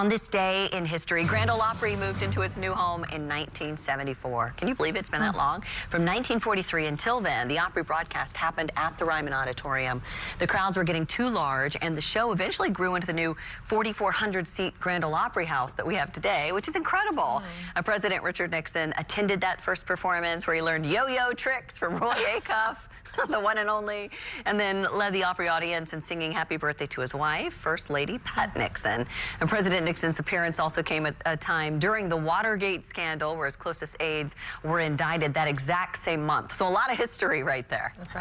On this day in history, Grand Ole Opry moved into its new home in 1974. Can you believe it's been that long? From 1943 until then, the Opry broadcast happened at the Ryman Auditorium. The crowds were getting too large, and the show eventually grew into the new 4,400-seat Grand Ole Opry House that we have today, which is incredible. President Richard Nixon attended that first performance where he learned yo-yo tricks from Roy Acuff, the one and only, and then led the Opry audience in singing happy birthday to his wife, First Lady Pat Nixon. And President Nixon's appearance also came at a time during the Watergate scandal where his closest aides were indicted that exact same month. So a lot of history right there. That's right.